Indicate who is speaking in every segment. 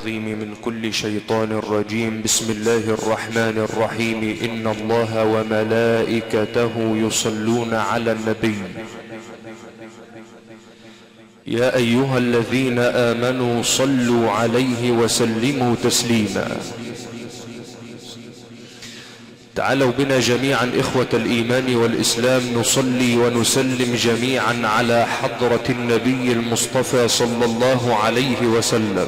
Speaker 1: من كل شيطان رجيم. بسم الله الرحمن الرحيم. إن الله وملائكته يصلون على النبي يا أيها الذين آمنوا صلوا عليه وسلموا تسليما. تعالوا بنا جميعا إخوة الإيمان والإسلام نصلي ونسلم جميعا على حضرة النبي المصطفى صلى الله عليه وسلم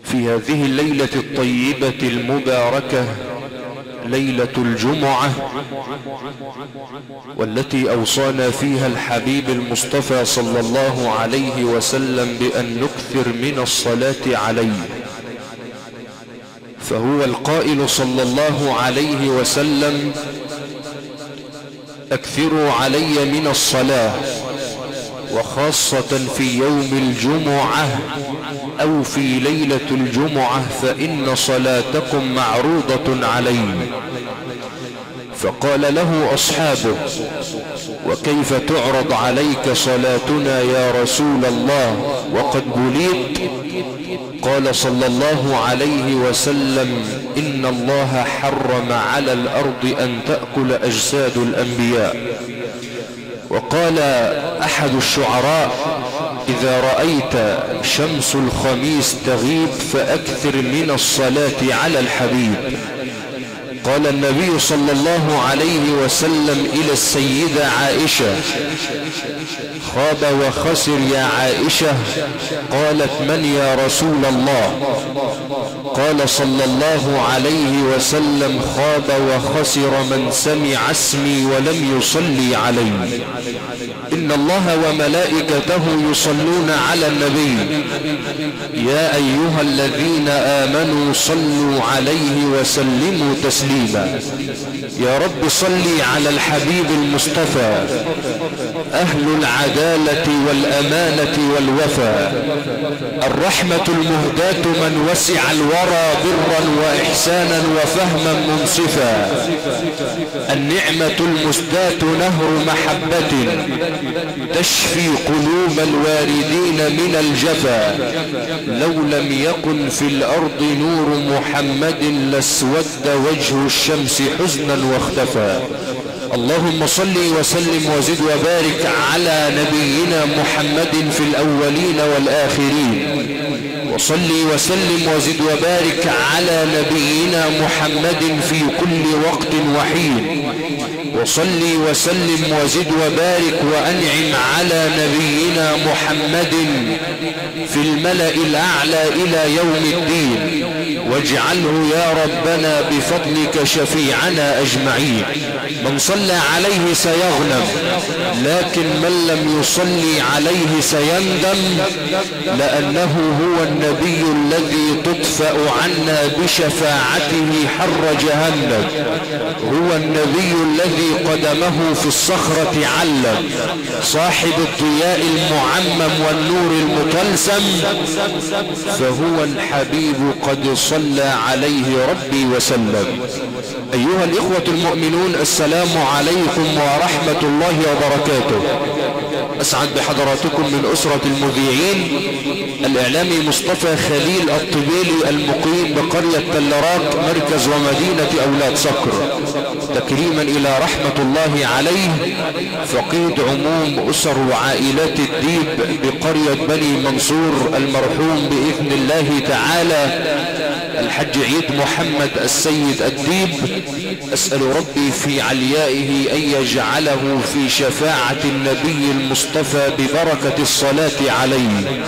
Speaker 1: في هذه الليلة الطيبة المباركة، ليلة الجمعة، والتي أوصانا فيها الحبيب المصطفى صلى الله عليه وسلم بأن نكثر من الصلاة عليه، فهو القائل صلى الله عليه وسلم: أكثروا علي من الصلاة، وخاصة في يوم الجمعة أو في ليلة الجمعة، فإن صلاتكم معروضة علي. فقال له أصحابه: وكيف تعرض عليك صلاتنا يا رسول الله وقد بليت؟ قال صلى الله عليه وسلم: إن الله حرم على الأرض أن تأكل أجساد الأنبياء. وقال أحد الشعراء: إذا رأيت شمس الخميس تغيب فأكثر من الصلاة على الحبيب. قال النبي صلى الله عليه وسلم إلى السيدة عائشة: خاب وخسر يا عائشة. قالت: من يا رسول الله؟ قال صلى الله عليه وسلم: خاب وخسر من سمع اسمي ولم يصلي علي. إن الله وملائكته يصلون على النبي يا أيها الذين آمنوا صلوا عليه وسلموا تسليما. يا رب صلي على الحبيب المصطفى، أهل العدالة والأمانة والوفاء، الرحمة المهداة من وسع الورى برا وإحسانا وفهما منصفا، النعمة المسداة نهر محبة تشفي قلوب الواردين من الجفا، لو لم يكن في الأرض نور محمد لاسود وجه الشمس حزنا واختفى. اللهم صل وسلم وزد وبارك على نبينا محمد في الأولين والآخرين، وصلي وسلم وزد وبارك على نبينا محمد في كل وقت وحين، وصلي وسلم وزد وبارك وأنعم على نبينا محمد في الملأ الأعلى إلى يوم الدين، واجعله يا ربنا بفضلك شفيعنا أجمعين. من صلى عليه سيغنم، لكن من لم يصلي عليه سيندم، لأنه هو النبي الذي تطفأ عنا بشفاعته حر جهنم، هو النبي الذي قدمه في الصخرة علم، صاحب الضياء المعمم والنور المطلسم، فهو الحبيب قد صلى عليه ربي وسلم. أيها الإخوة المؤمنون، السلام عليكم ورحمة الله وبركاته. أسعد بحضراتكم من أسرة المذيعين الإعلامي مصطفى خليل الطبيلي المقيم بقرية تلراك مركز ومدينة أولاد صقر، تكريما إلى رحمة الله عليه فقيد عموم أسر وعائلات الديب بقرية بني منصور المرحوم بإذن الله تعالى الحج عيد محمد السيد الديب. أسأل ربي في عليائه أن يجعله في شفاعة النبي المصطفى ببركة الصلاة عليه،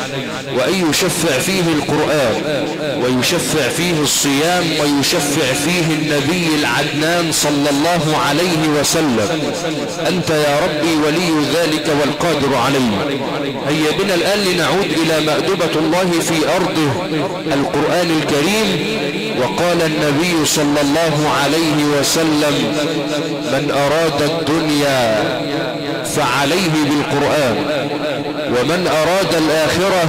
Speaker 1: وأن يشفع فيه القرآن، ويشفع فيه الصيام، ويشفع فيه النبي العدنان صلى الله عليه وسلم. أنت يا ربي ولي ذلك والقادر عليه. هيا بنا الآن لنعود إلى مأدبة الله في أرضه القرآن الكريم. وقال النبي صلى الله عليه وسلم: من أراد الدنيا فعليه بالقرآن، ومن أراد الآخرة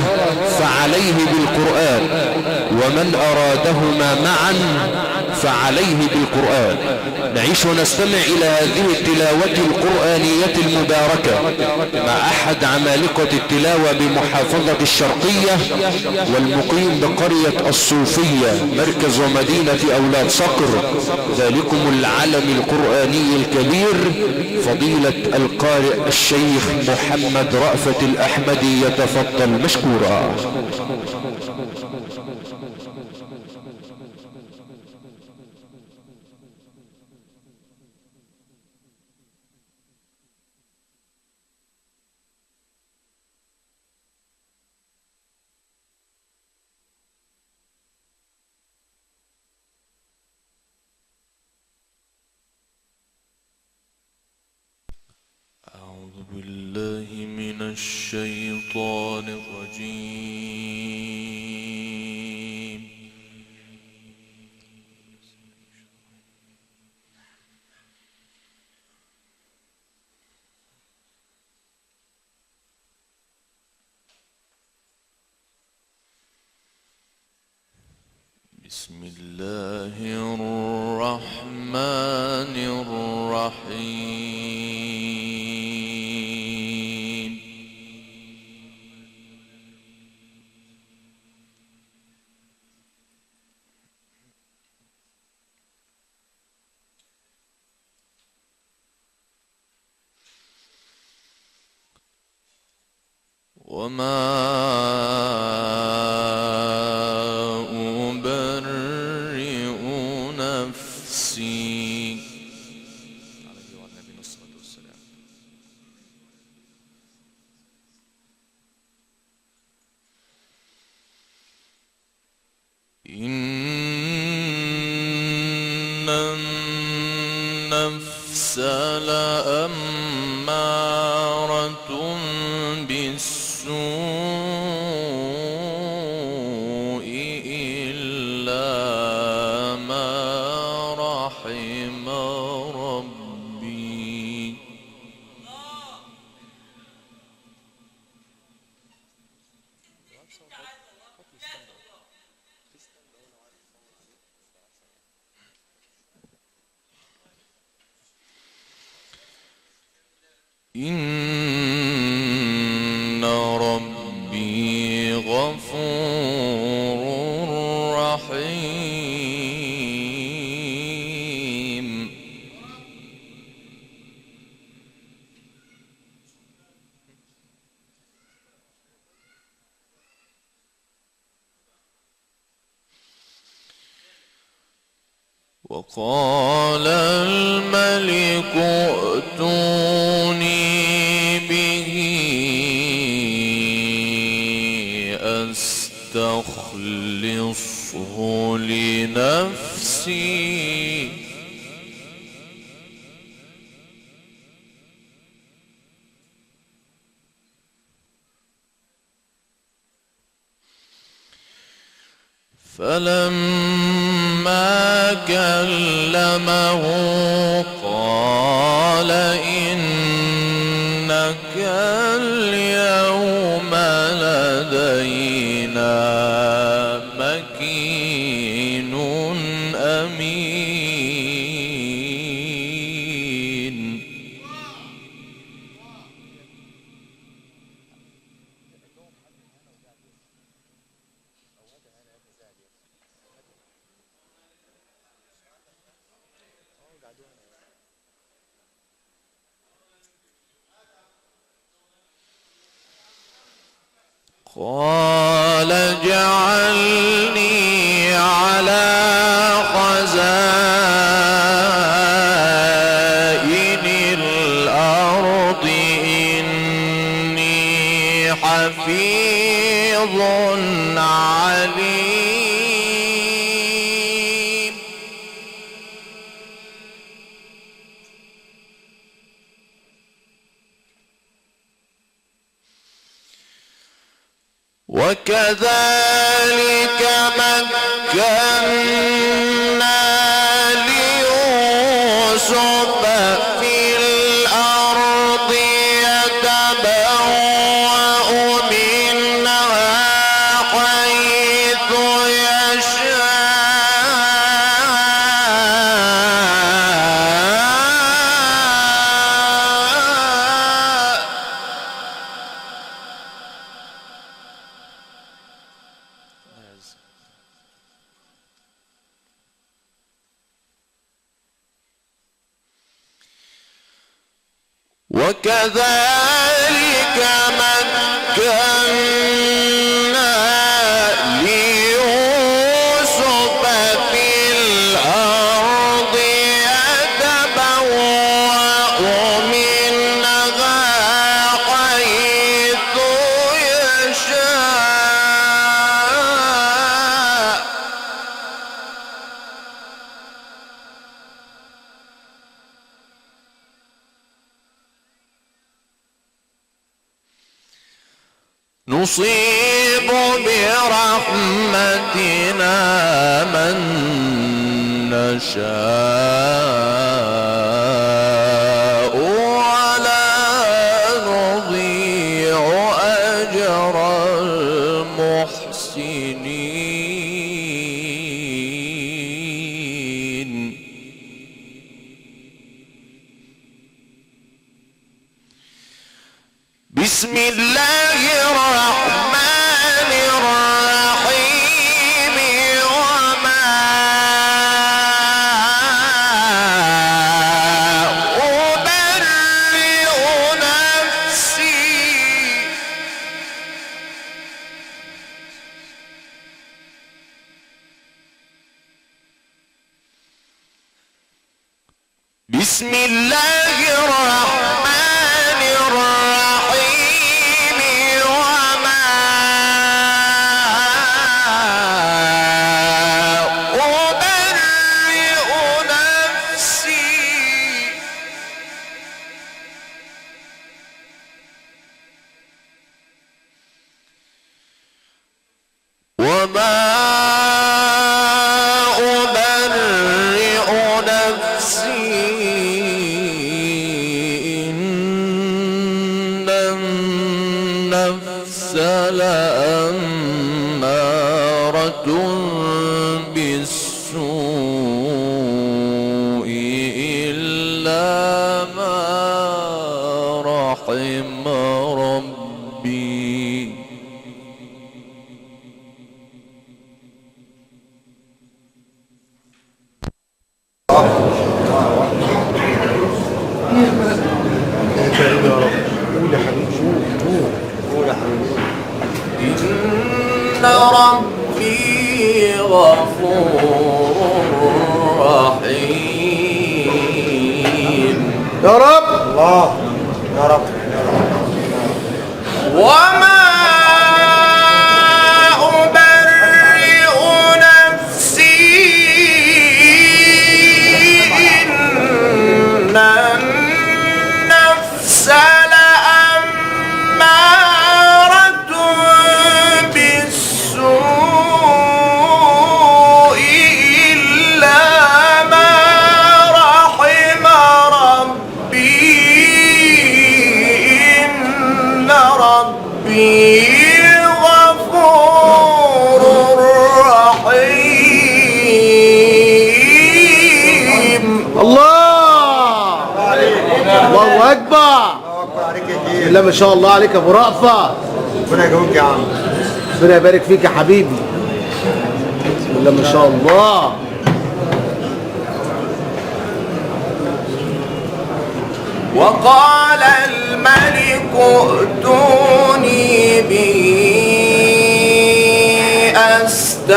Speaker 1: فعليه بالقرآن، ومن أرادهما معا فعليه بالقرآن. نعيش ونستمع إلى هذه التلاوة القرآنية المباركة مع أحد عمالقة التلاوة بمحافظة الشرقية والمقيم بقرية الصوفية مركز ومدينة أولاد صقر، ذلكم العلم القرآني الكبير فضيلة القارئ الشيخ محمد رأفت الأحمدي، يتفضل مشكورا.
Speaker 2: أعوذ بالله من الشيطان الرجيم. بسم الله الرحمن الرحيم. وما أبرئ نفسي إن النفس لأمارة بالسوء إلا ما رحم ربي. إن ربي غفور رحيم. وقال الملك ائتوني به أستخلصه لنفسي. فلما كلمه قال إنك اليوم لدينا مكين أمين. قال اجعلني على خزائن الأرض إني حفيظ عليم. وكذلك مكنا ليوسف في الأرض يتبوأ منها حيث يشاء وكذلك مكنا ليوسف في الأرض يتبوأ منها حيث يشاء نصيب برحمتنا من نشاء ولا نضيع أجر المحسنين. بسم الله الرحمن الرحيم وما أبرئ نفسي بسم الله الرحمن الرحيم وما أبرئ نفسي وما أبرئ نفسي إن النفس لأمارة بالسوء إلا ما رحم ربي. إن ربي غفور رحيم.
Speaker 3: يا رب الله يا رب.
Speaker 2: وما أبرئ نفسي إن النفس لأمارة بالسوء إلا ما رحم ربي إن ربي غفور رحيم.
Speaker 3: الله الله اكبر. لا ما شاء الله عليك يا ابو رأفة.
Speaker 4: ربنا يجاوبك يا عم.
Speaker 3: ربنا يبارك فيك يا حبيبي. بسم الله ما شاء الله.
Speaker 2: وقال الملك ائتوني به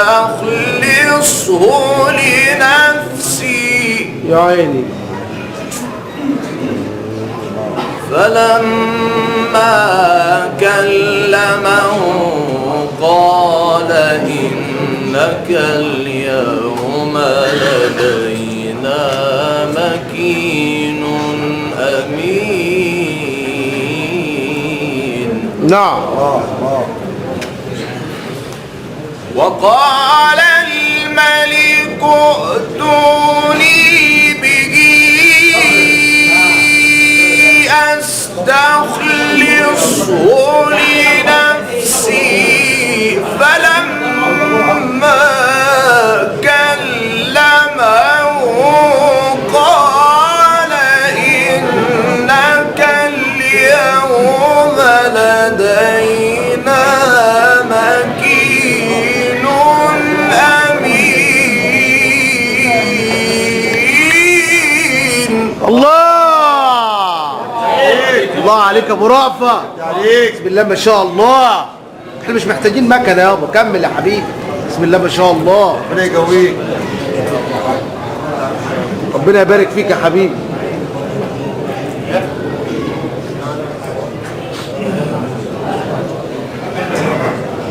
Speaker 2: أستخلصه لنفسي.
Speaker 3: يا عيني.
Speaker 2: فلما كلمه قال إنك اليوم لدينا مكين أمين.
Speaker 3: نعم.
Speaker 2: وقال الملك ائتوني به أستخلصه لنفسي. فلما كلمه قال إنك اليوم لدينا مكين
Speaker 3: يا ابو رأفة. بسم الله ما شاء الله. احنا مش محتاجين مكنه يابا. كمل يا حبيبي. بسم الله ما شاء الله.
Speaker 4: ربنا يقويك.
Speaker 3: ربنا يبارك فيك يا حبيبي.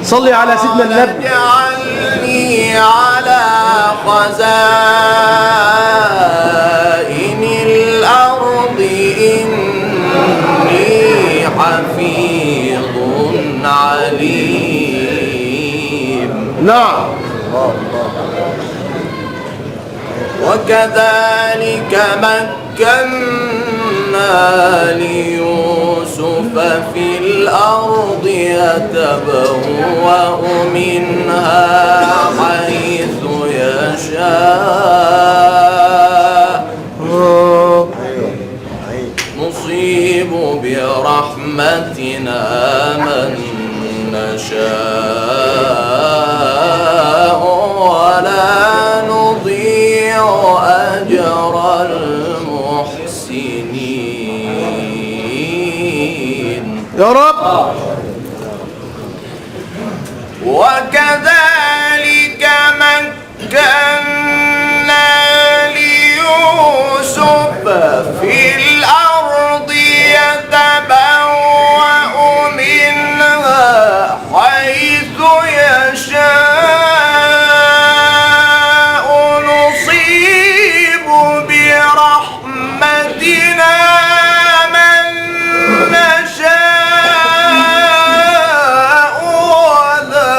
Speaker 3: صلي على سيدنا النبي.
Speaker 2: اجعلني على خزائن الأرض إني حفيظ عليم.
Speaker 3: نعم.
Speaker 2: وكذلك مكنا ليوسف في الأرض يتبوأ منها حيث يشاء نصيب برحمتنا من نشاء ولا نضيع أجر المحسنين
Speaker 3: يا رب.
Speaker 2: وكذلك مكنا ليوسف في الأرض يتبوأ منها حيث يشاء نصيب برحمتنا من نشاء ولا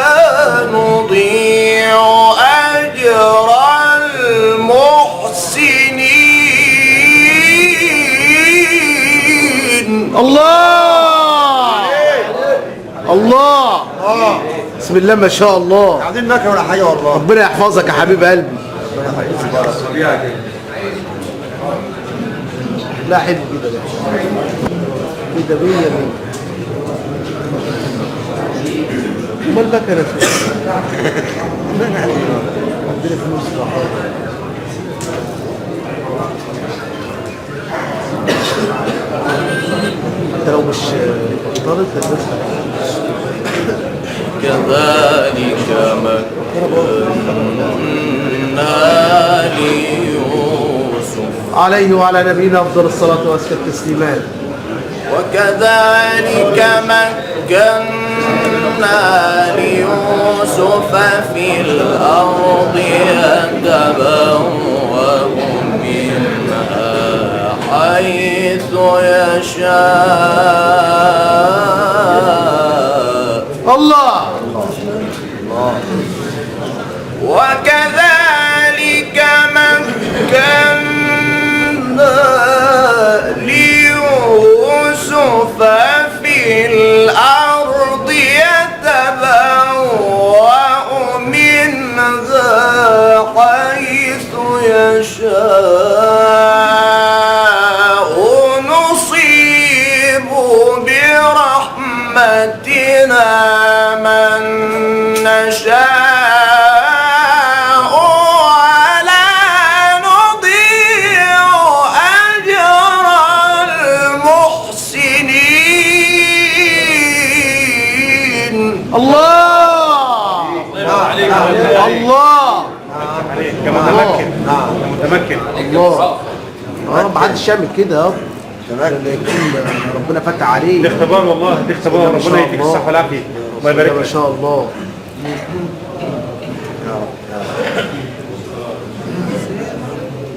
Speaker 2: نضيع أجر المحسنين.
Speaker 3: الله الله. بسم الله ما شاء الله.
Speaker 4: عايزين مكنه ولا حاجه والله.
Speaker 3: ربنا يحفظك يا حبيب قلبي. لا حلو كده كده بيا امال المكنه عندنا فلوس انت لو مش طالب تدرسها.
Speaker 2: كذلك مكنا ليوسف
Speaker 3: عليه وعلى نبينا افضل الصلاه وازكى التسليمات.
Speaker 2: وكذلك مكنا ليوسف في الأرض يتبوأ منها حيث يشاء.
Speaker 3: الله.
Speaker 2: وكذلك مكنا ليوسف في الأرض يتبوأ منها حيث يشاء نصيب برحمتنا من نشاء ولا نضيع أجر المحسنين.
Speaker 3: الله الله.
Speaker 5: كما متمكن. متمكن.
Speaker 3: الله. يا رب محدش يعمل كده يا رب. ربنا فتح عليك.
Speaker 5: ده اختبار والله، ده اختبار. ربنا يديك الصحة والعافية. الله يبارك لك.
Speaker 3: ما شاء الله.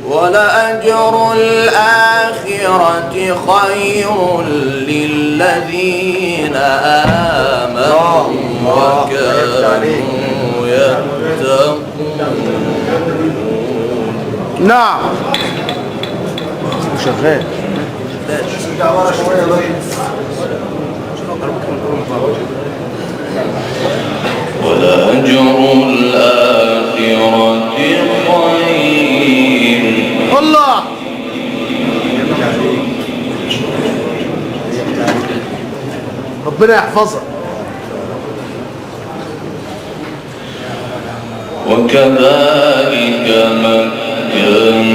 Speaker 2: ولأجر الآخرة خير للذين آمنوا وكانوا يتقون.
Speaker 3: نعم. شغال.
Speaker 2: ولأجر الآخرة خير.
Speaker 3: الله. ربنا يحفظك.
Speaker 2: وكذلك مكنا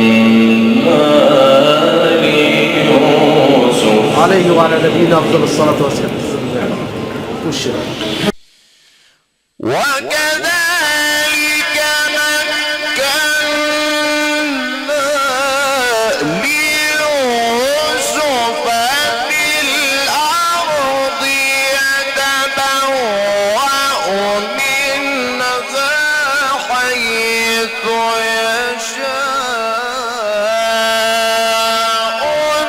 Speaker 2: ليوسف
Speaker 3: عليه وعلى نبينا أفضل الصلاة والسلام. والشرع.
Speaker 2: وكذلك مكنا ليوسف في الأرض يتبوأ منها حيث يشاء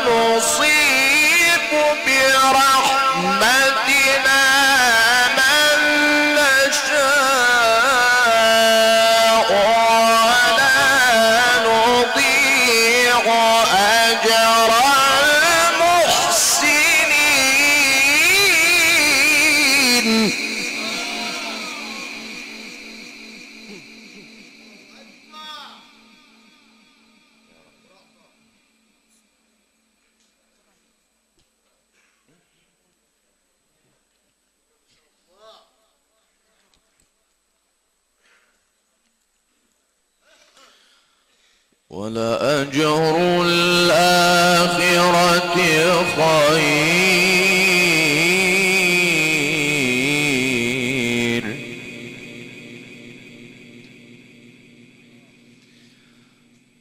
Speaker 2: نصيب برحمتنا من نشاء ولا نضيع أجر المحسنين. ولأجر الآخرة خير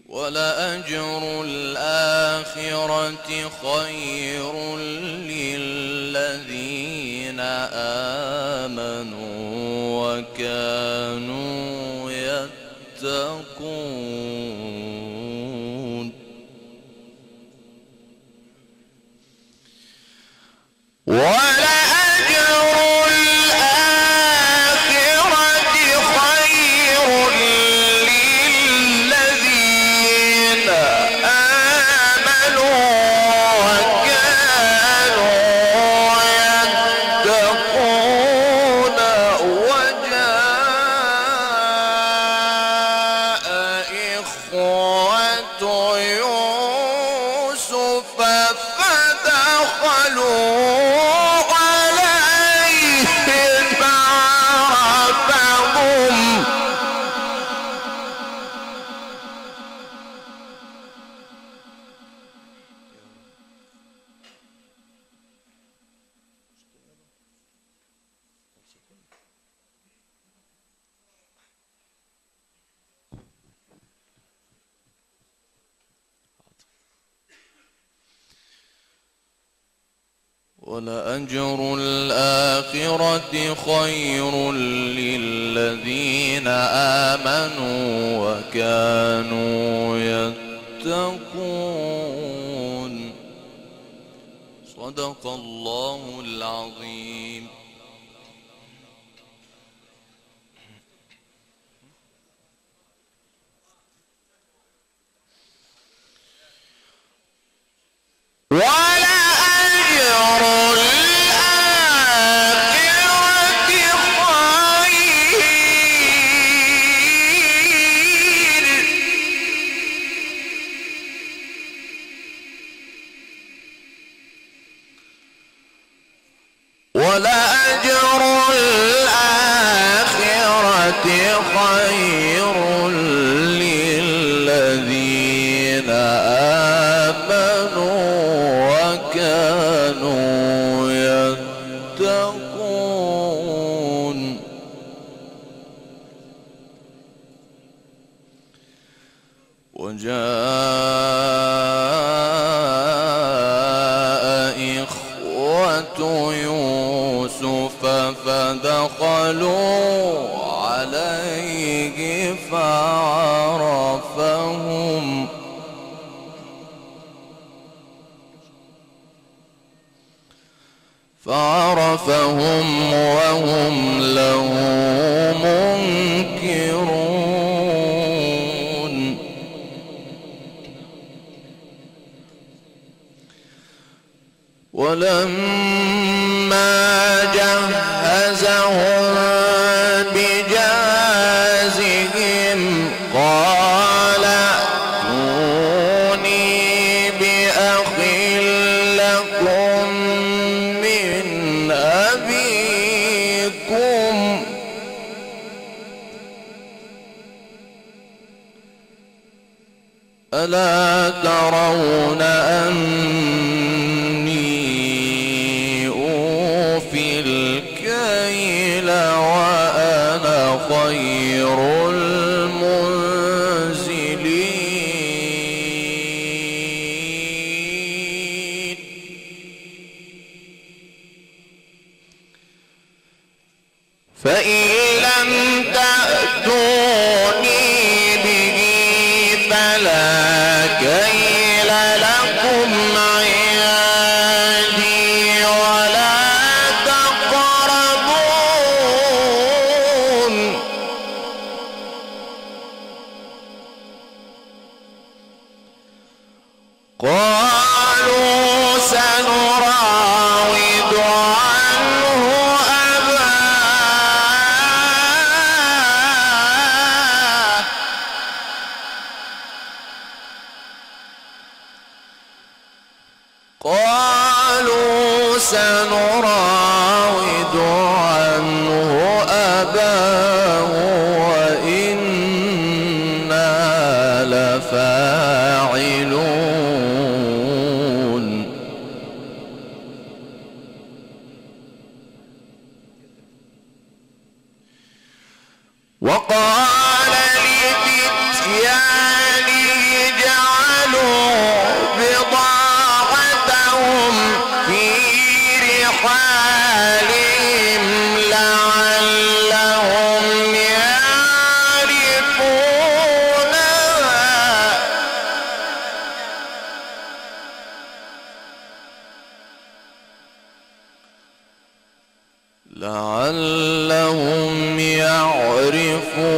Speaker 2: ولأجر الآخرة خير للذين آمنوا وكانوا يتقون. ولأجر الآخرة خير للذين آمنوا وكانوا يتقون. وجاء إخوة يوسف فدخلوا عليه فعرفهم ولأجر الآخرة خير للذين آمنوا وكانوا يتقون. صدق الله العظيم. ولأجر الآخرة خير ولأجر الآخرة خير للذين آمنوا وكانوا يتقون. وجاء إخوة يوسف فدخلوا عليه فعرفهم وهم له منكرون. ولما جهزهم بجهازهم قال ائتوني بأخ لكم من أبيكم ألا ترون أني خير المنزلين. فإن لم تأتوني به فلا كيل لكم عندي ولا تقربون. قالوا سنراود عنه أباه. قالوا سنراود عنه أباه وإنا لفاعلون. وقال لفتيانه جعلوا بضاعتهم في رحالهم لعلهم يعرفونها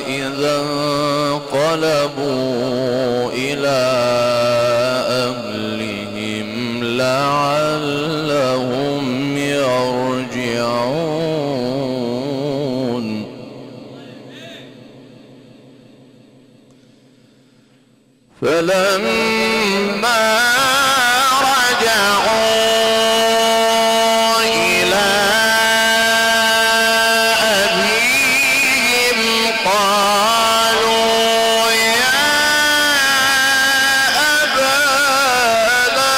Speaker 2: إذا انقلبوا إلى أهلهم لعلهم يرجعون. فلما رجعوا إلى أبيهم قالوا يا أبانا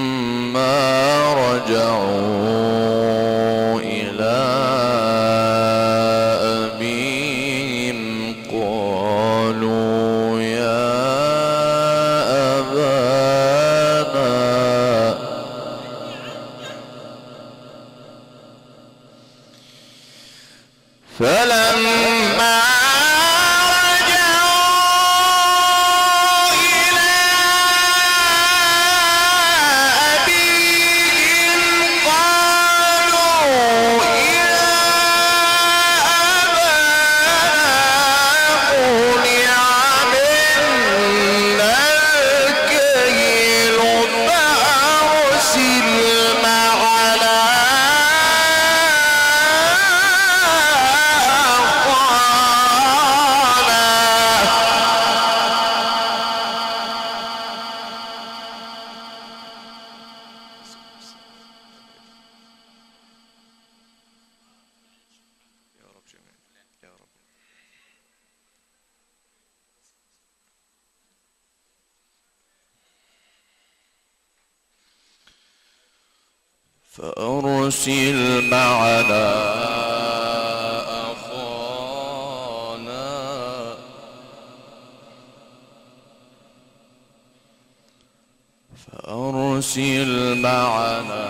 Speaker 2: فلما رجعوا إلى أبيهم قالوا يا أبانا فلما فأرسل معنا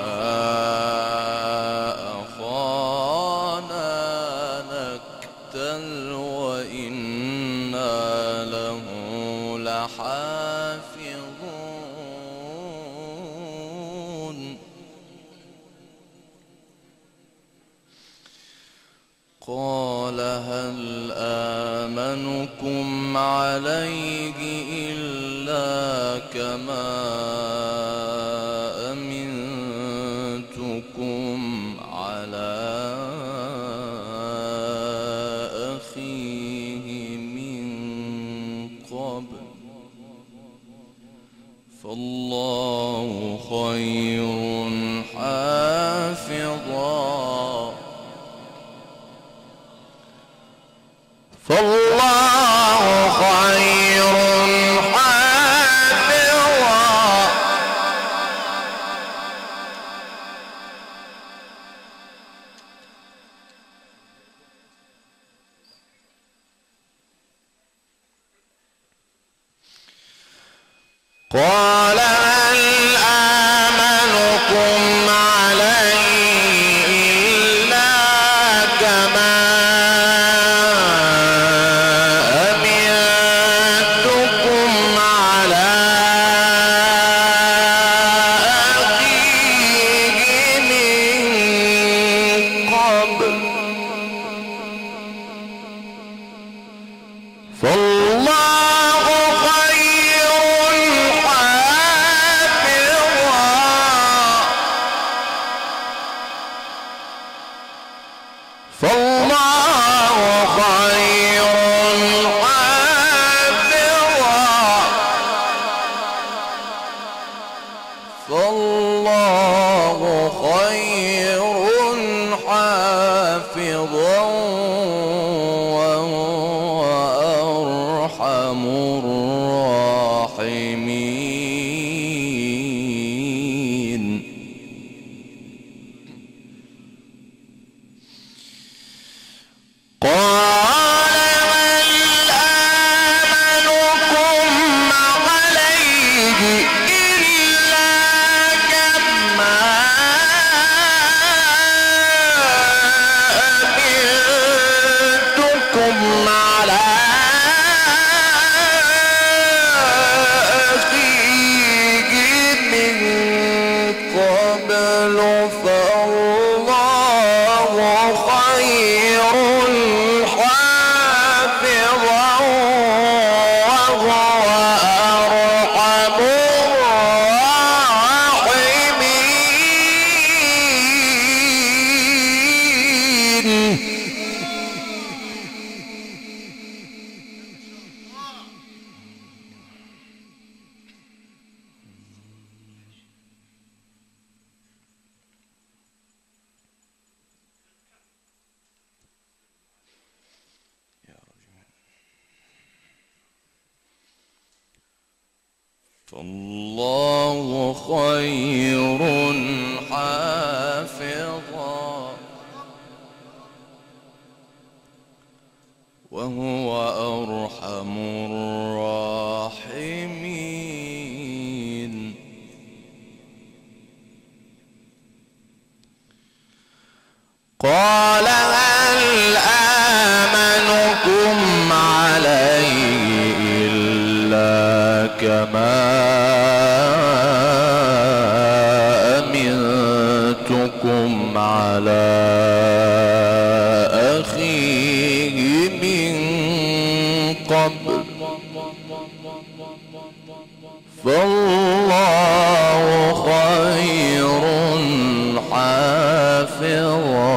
Speaker 2: أخانا نكتل وإنا له لحافظون. قال هل آمنكم عليه إلا كما أمنتكم على أخيه من قبل فالله خير حافظا فالله قال هل آمنكم عليه إلا كما أمنتكم على أخيه من قبل فالله خير حافظا فالله خير حافظا فالله خير حافظا وهو أرحم الراحمين قال هل آمنكم عليه إلا كما أمنتكم على أخيه من قبل فالله خير حافظا وهو أرحم الراحمين فالله خير حافظا وهو أرحم الراحمين قال هل آمنكم عليه إلا كما أمنتكم على أخيه من قبل فالله خير حافظا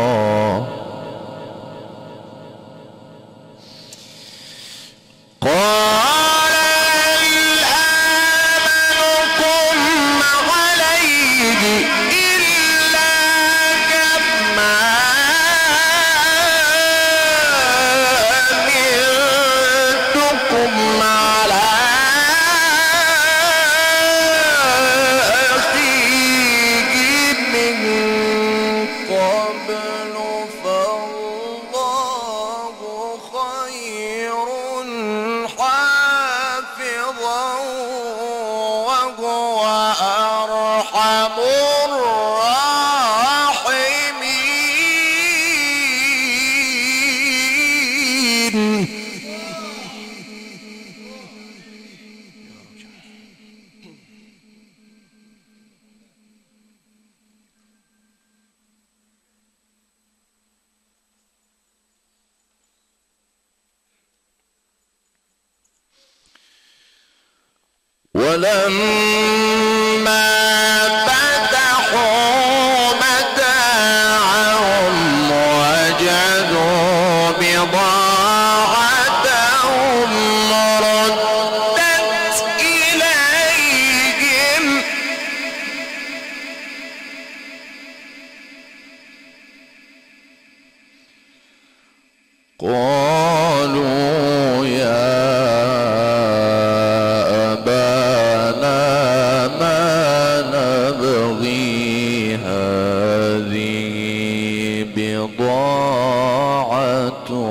Speaker 2: قال هل آمنكم عليه إلا كما أمنتكم على أخيه من قبل فالله خير حافظا وهو أرحم الراحمين ولما فتحوا متاعهم وجدوا بضاعتهم ردت إليهم قالوا يا أبانا ما نبغي هذه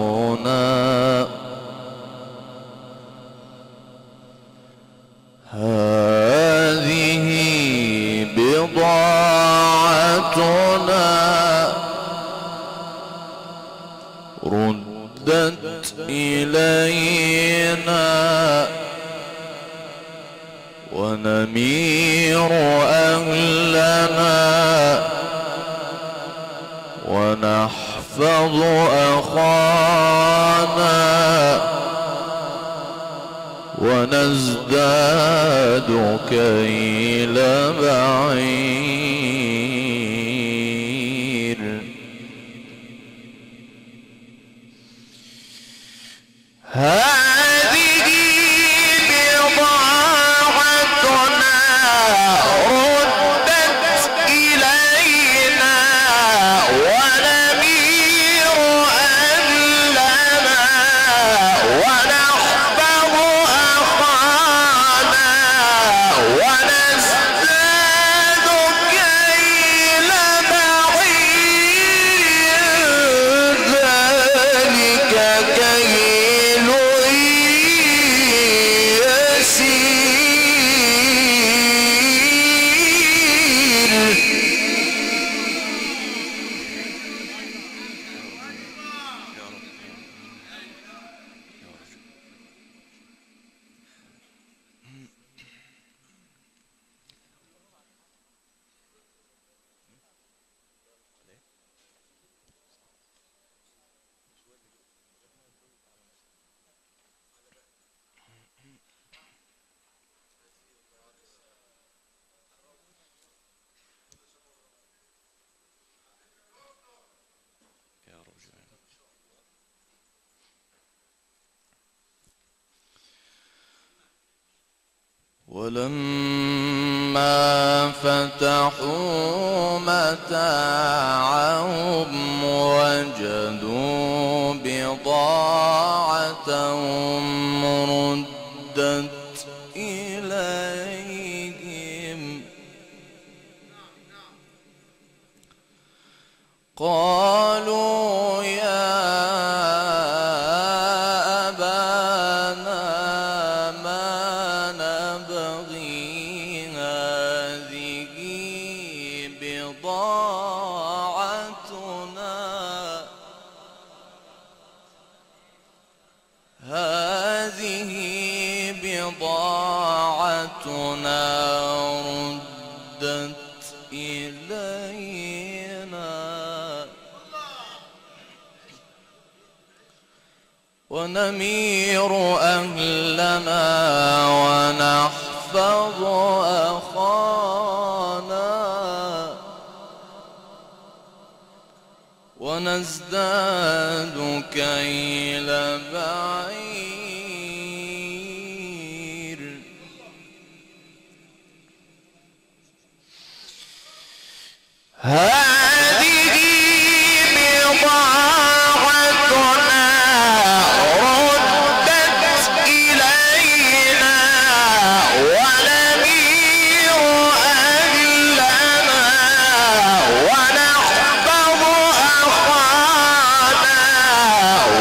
Speaker 2: بضاعتنا هذه ونمير أهلنا ونحفظ أخانا ونزداد كيل بعير هذه بضاعتنا ردت إلينا ونمير أهلنا ونحفظ أخانا ونزداد كيل بعير ذلك كيل ولما فتحوا متاعهم وجدوا بضاعتهم ردت إليهم قالوا يا أبانا ما نبغي هذه بضاعتنا ردت إلينا ونمير أهلنا ونحفظ أخانا ونزداد كيل بعير هذه بضاعتنا ردت إلينا ونمير أهلنا ونحفظ أخانا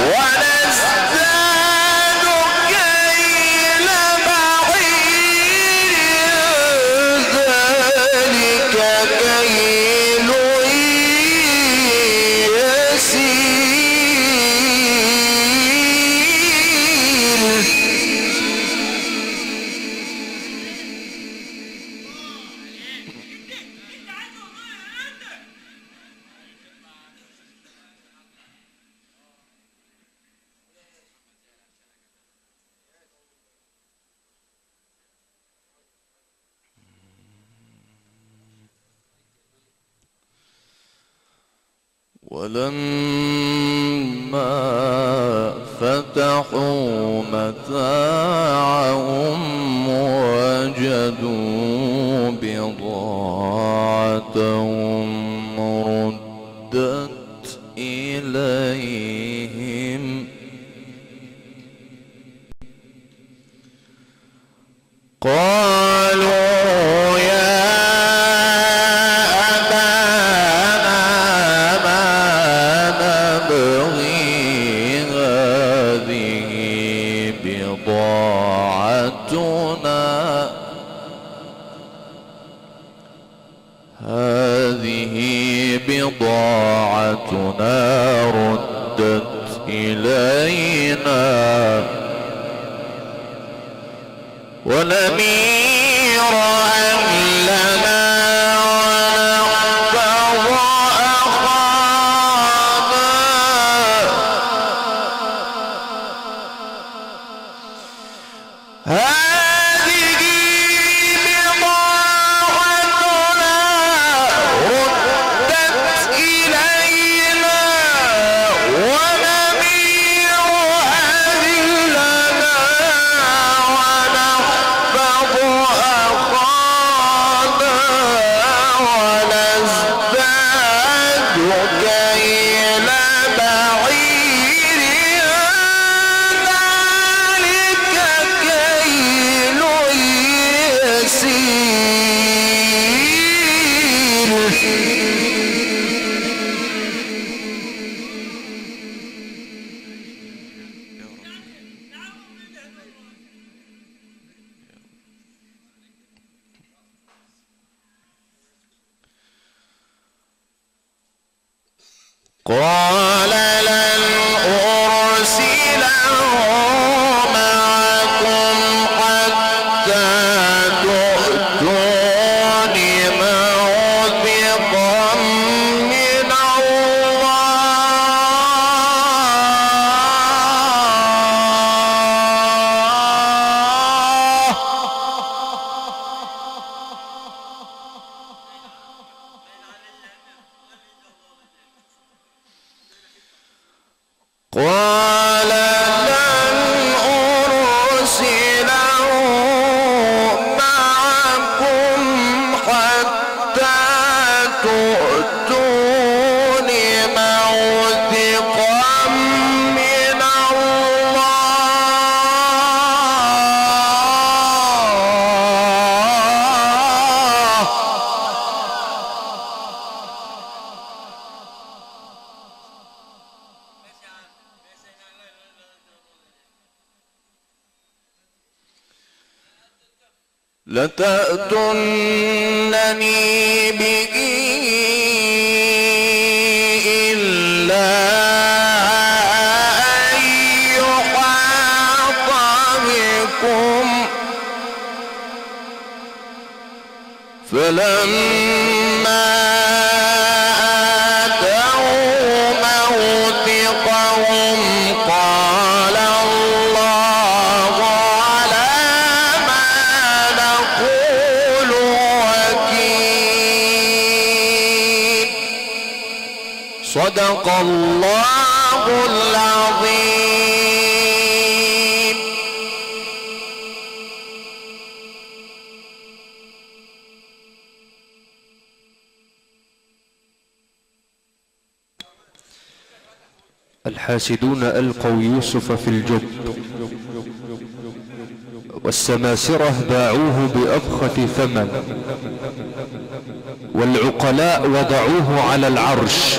Speaker 2: ونزداد كيل بعير ذلك كيل ولما فتحوا متاعهم وجدوا بضاعتهم ردت إليهم قالوا يا أبانا ما نبغي هذه بضاعتنا ردت إلينا ونمير قال لن أرسله معكم حتى تؤتون موثقا من قال لن أرسله معكم حتى تؤتون موثقا من لتأتونني به إلا أن يحاط بكم فلما آتوا موثقهم قال الله على ما نقول وكيل. صدق الله العظيم.
Speaker 1: الحاسدون ألقوا يوسف في الجب، والسماسرة باعوه بأبخس ثمن، والعقلاء وضعوه على العرش.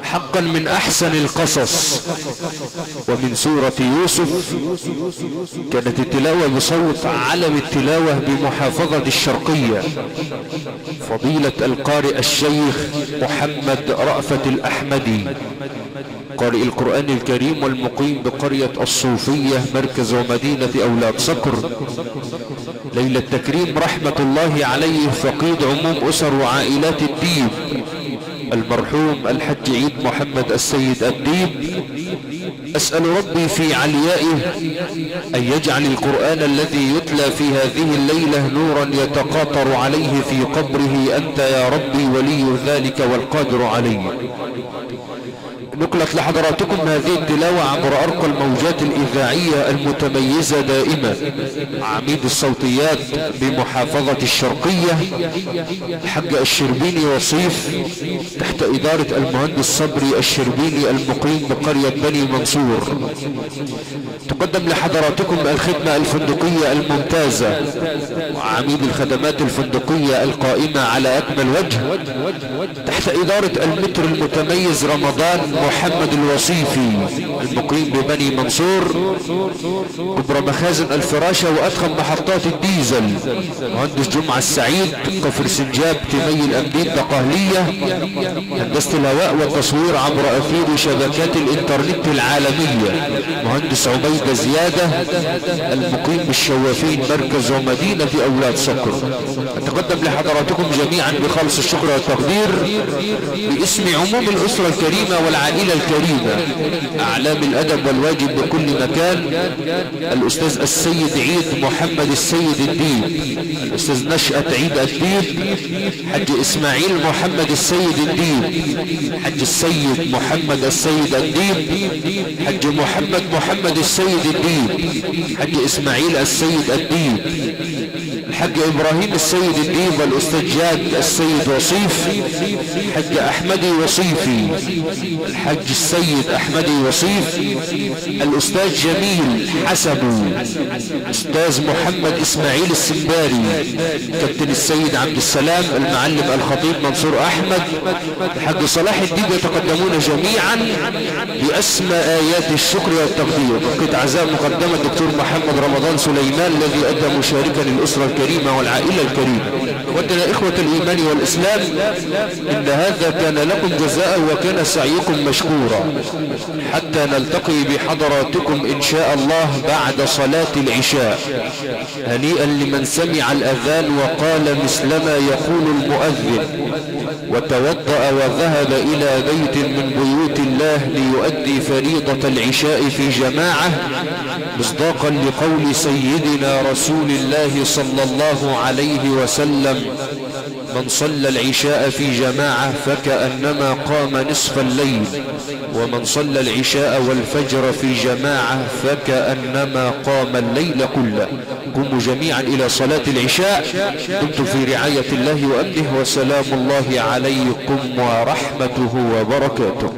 Speaker 1: حقا من أحسن القصص. ومن سورة يوسف كانت التلاوة بصوت علم التلاوة بمحافظة الشرقية فضيلة القارئ الشيخ محمد رأفت الأحمدي، قارئ القرآن الكريم والمقيم بقرية الصوفية مركز ومدينة أولاد صقر، ليلة تكريم رحمة الله عليه فقيد عموم أسر وعائلات الديب المرحوم الحج عيد محمد السيد الديب. أسأل ربي في عليائه أن يجعل القرآن الذي يتلى في هذه الليلة نورا يتقاطر عليه في قبره، أنت يا ربي ولي ذلك والقادر عليه. نقلت لحضراتكم هذه التلاوة عبر أرقى الموجات الإذاعية المتميزة دائما، عميد الصوتيات بمحافظة الشرقية الحاج الشربيني وصيف، تحت إدارة المهندس صبري الشربيني المقيم بقرية بني منصور. تقدم لحضراتكم الخدمة الفندقية الممتازة وعميد الخدمات الفندقية القائمة على أكمل وجه، تحت إدارة المتر المتميز رمضان محمد الوصيفي المقيم ببني منصور، كبرى مخازن الفراشة وأدخل محطات الديزل مهندس جمعة السعيد، كفر سنجاب تمي الأمدين دقهلية، هندسة الهواء والتصوير عبر أثير شبكات الإنترنت العالمية مهندس عبيدة زيادة المقيم بالشوافين مركز ومدينة أولاد صقر. أتقدم لحضراتكم جميعا بخالص الشكر والتقدير باسم عموم الأسرة الكريمة والعائلة الكريمة، أعلام الأدب والواجب بكل مكان، الأستاذ السيد عيد محمد السيد الديب، الأستاذ نشأة عيد الديب، حج إسماعيل محمد السيد الديب، حج السيد محمد السيد الديب، حج محمد السيد الديب، حج إسماعيل السيد الديب، الحج إبراهيم السيد الديب، والأستاذ جاد السيد وصيف، حج أحمدي وصيفي، الحاج السيد أحمدي وصيف، الأستاذ جميل حسبي، أستاذ محمد إسماعيل السنباري، كابتن السيد عبد السلام، المعلم الخطيب منصور أحمد، الحاج صلاح الدين، يتقدمون جميعا بأسمى آيات الشكر والتقدير. قد عزاء مقدمة الدكتور محمد رمضان سليمان الذي أدى مشاركا للأسرة الكريمة والعائلة الكريمة. ودنا إخوة الإيمان والإسلام، إن هذا كان لكم جزاء وكان سعيكم مشكورا، حتى نلتقي بحضراتكم إن شاء الله بعد صلاة العشاء. هنيئا لمن سمع الأذان وقال مثلما يقول المؤذن، وتوضأ وذهب إلى بيت من بيوت الله ليؤدي فريضة العشاء في جماعة، مصداقا لقول سيدنا رسول الله صلى الله عليه وسلم: من صلى العشاء في جماعة فكأنما قام نصف الليل، ومن صلى العشاء والفجر في جماعة فكأنما قام الليل كله. قوموا جميعا إلى صلاة العشاء. دمتم في رعاية الله وأمنه، وسلام الله عليكم ورحمته وبركاته.